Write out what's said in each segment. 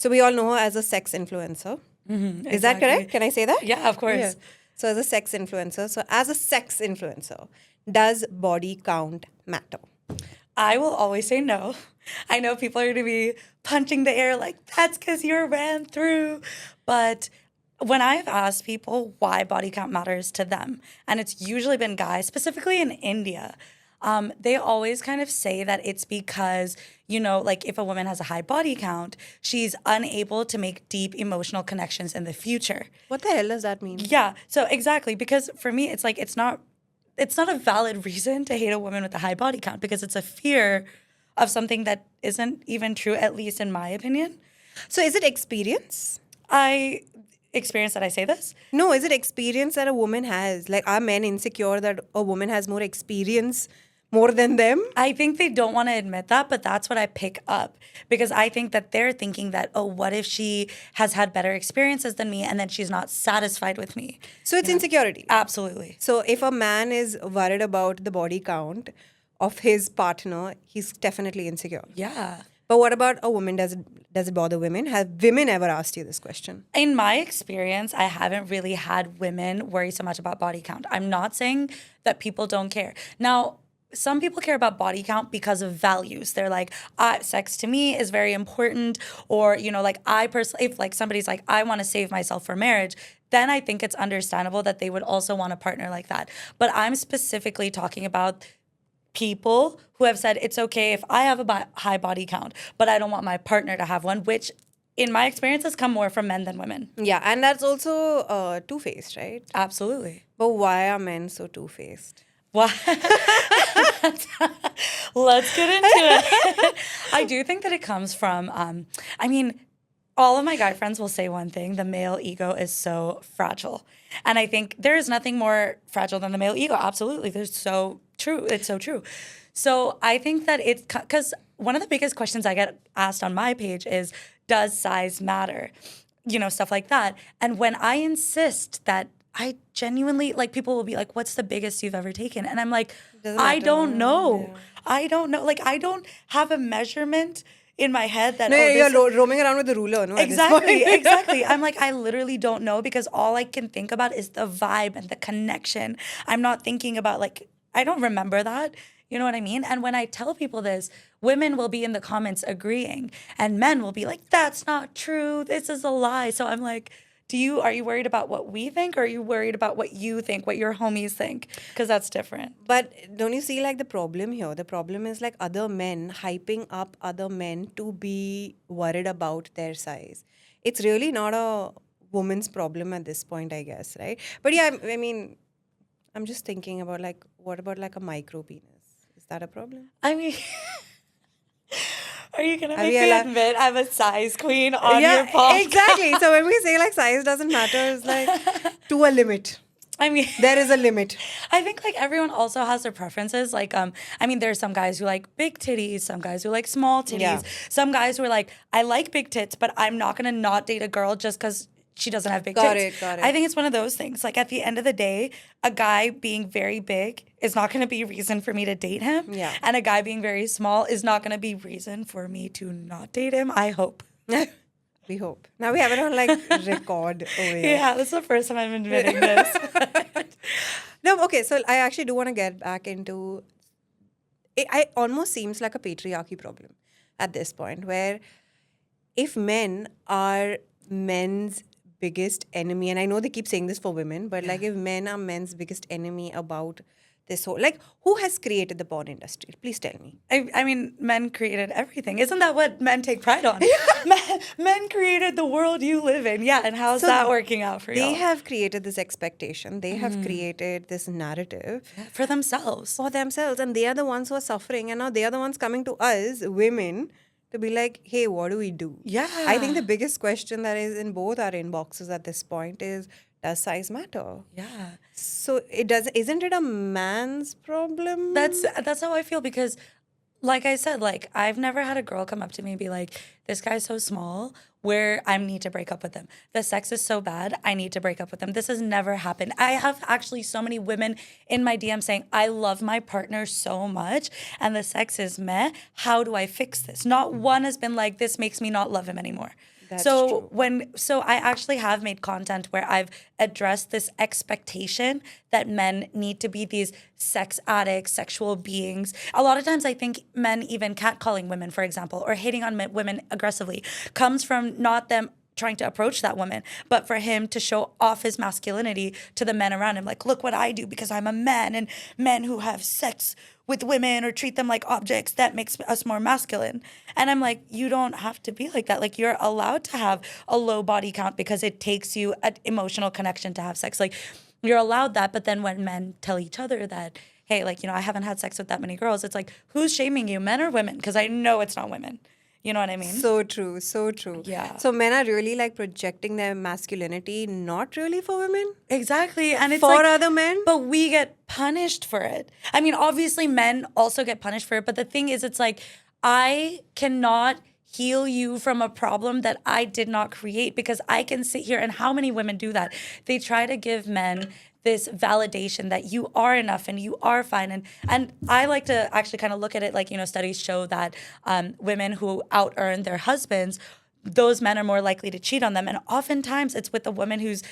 So we all know her as a sex influencer. Is that correct? Can I say that? Yeah, of course. Yeah. So as a sex influencer. So as a sex influencer, does body count matter? I will always say no. I know people are going to be punching the air like, that's because you're ran through. But when I've asked people why body count matters to them, and it's usually been guys, specifically in India, they always kind of say that it's because, you know, like if a woman has a high body count, she's unable to make deep emotional connections in the future. What the hell does that mean? Yeah, so exactly, because for me, it's like it's not a valid reason to hate a woman with a high body count because it's a fear of something that isn't even true, at least in my opinion. So is it experience? I experience that I say this. No, is it experience that a woman has? Like, are men insecure that a woman has more experience more than them? I think they don't want to admit that, but that's what I pick up because I think that they're thinking that, oh, what if she has had better experiences than me and then she's not satisfied with me? So it's insecurity. Absolutely. So if a man is worried about the body count of his partner, he's definitely insecure. Yeah. But what about a woman? Does it bother women? Have women ever asked you this question? In my experience, I haven't really had women worry so much about body count. I'm not saying that people don't care. Now, some people care about body count because of values. They're like, sex to me is very important. Or, you know, like I personally, if like somebody's like, I want to save myself for marriage, then I think it's understandable that they would also want a partner like that. But I'm specifically talking about people who have said it's okay if I have a high body count, but I don't want my partner to have one, which in my experience has come more from men than women. Yeah, and that's also two-faced, right? Absolutely. But why are men so two-faced? Why? Let's get into it. I do think that it comes from, I mean, all of my guy friends will say one thing: the male ego is so fragile. And I think there is nothing more fragile than the male ego. Absolutely. It's so true. So I think that it's because one of the biggest questions I get asked on my page is, does size matter? You know, stuff like that. And when I insist that I genuinely, like, people will be like, what's the biggest you've ever taken? And I'm like, I don't know. Yeah. I don't know. Like, I don't have a measurement in my head that you're roaming around with the ruler, no? Exactly. I'm like, I literally don't know because all I can think about is the vibe and the connection. I'm not thinking about, like, I don't remember that. You know what I mean? And when I tell people this, women will be in the comments agreeing and men will be like, that's not true. This is a lie. So I'm like, are you worried about what we think, or are you worried about what you think, what your homies think? Because that's different. But don't you see, like, the problem here? The problem is, like, other men hyping up other men to be worried about their size. It's really not a woman's problem at this point, I guess, right? But yeah, I mean, I'm just thinking about, like, what about, like, a micro penis? Is that a problem? I mean... Are you going to make me admit I'm a size queen on your podcast? Exactly. So when we say, like, size doesn't matter, it's like to a limit. I mean... There is a limit. I think, like, everyone also has their preferences. Like, I mean, there's some guys who like big titties, some guys who like small titties, some guys who are like, I like big tits, but I'm not going to not date a girl just because she doesn't have big tits. Got it. I think it's one of those things. Like, at the end of the day, a guy being very big is not going to be a reason for me to date him. Yeah. And a guy being very small is not going to be reason for me to not date him, I hope. We hope. Now we have it on, like, record over here. Yeah, this is the first time I'm admitting this. No, okay, so I actually do want to get back into... It almost seems like a patriarchy problem at this point, where if men are men's biggest enemy, and I know they keep saying this for women, but like, if men are men's biggest enemy about this whole, like, who has created the porn industry? Please tell me. I mean, men created everything. Isn't that what men take pride on? Men created the world you live in. Yeah, and how's that working out for you? They have created this expectation. They have created this narrative. For themselves. For themselves. And they are the ones who are suffering. And now they are the ones coming to us, women, to be like, hey, what do we do? Yeah. I think the biggest question that is in both our inboxes at this point is, does size matter? Yeah. So isn't it a man's problem? That's how I feel, because like I said, like, I've never had a girl come up to me and be like, this guy's so small, where I need to break up with him. The sex is so bad, I need to break up with him. This has never happened. I have actually so many women in my DM saying, I love my partner so much and the sex is meh. How do I fix this? Not one has been like, this makes me not love him anymore. So true. so I actually have made content where I've addressed this expectation that men need to be these sex addicts, sexual beings. A lot of times I think men even catcalling women, for example, or hitting on women aggressively comes from not them trying to approach that woman, but for him to show off his masculinity to the men around him. Like, look what I do because I'm a man, and men who have sex with women or treat them like objects, that makes us more masculine. And I'm like, you don't have to be like that. Like, you're allowed to have a low body count because it takes you an emotional connection to have sex. Like, you're allowed that. But then when men tell each other that, hey, like, I haven't had sex with that many girls, it's like, who's shaming you, men or women? Because I know it's not women. You know what I mean? So true, so true. Yeah. So men are really like projecting their masculinity, not really for women, Exactly. And it's for like, other men. but we get punished for it. I mean, obviously men also get punished for it, but the thing is, it's like, I cannot heal you from a problem that I did not create, because I can sit here, and how many women do that? They try to give men this validation that you are enough and you are fine. And I like to actually kind of look at it like, studies show that women who out earn their husbands, those men are more likely to cheat on them. And oftentimes it's with the woman who's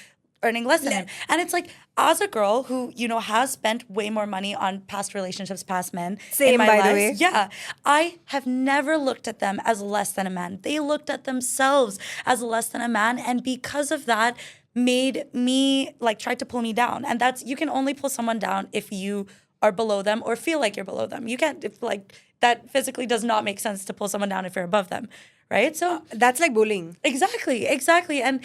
earning less than him. And it's like, as a girl who, has spent way more money on past relationships, past men Same, in my by the life. way. Yeah. I have never looked at them as less than a man. They looked at themselves as less than a man. And because of that, made me like tried to pull me down. And that's, you can only pull someone down if you are below them or feel like you're below them. You can't, if like, that physically does not make sense to pull someone down if you're above them. Right? So That's like bullying. exactly. And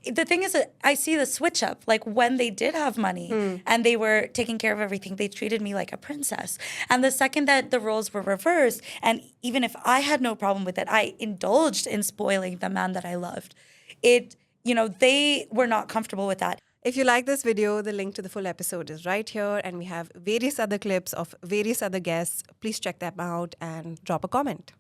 the thing is that I see the switch up. Like, when they did have money and they were taking care of everything, they treated me like a princess. And the second that the roles were reversed, and even if I had no problem with it, I indulged in spoiling the man that I loved. They were not comfortable with that. If you like this video, the link to the full episode is right here, and we have various other clips of various other guests. Please check them out and drop a comment.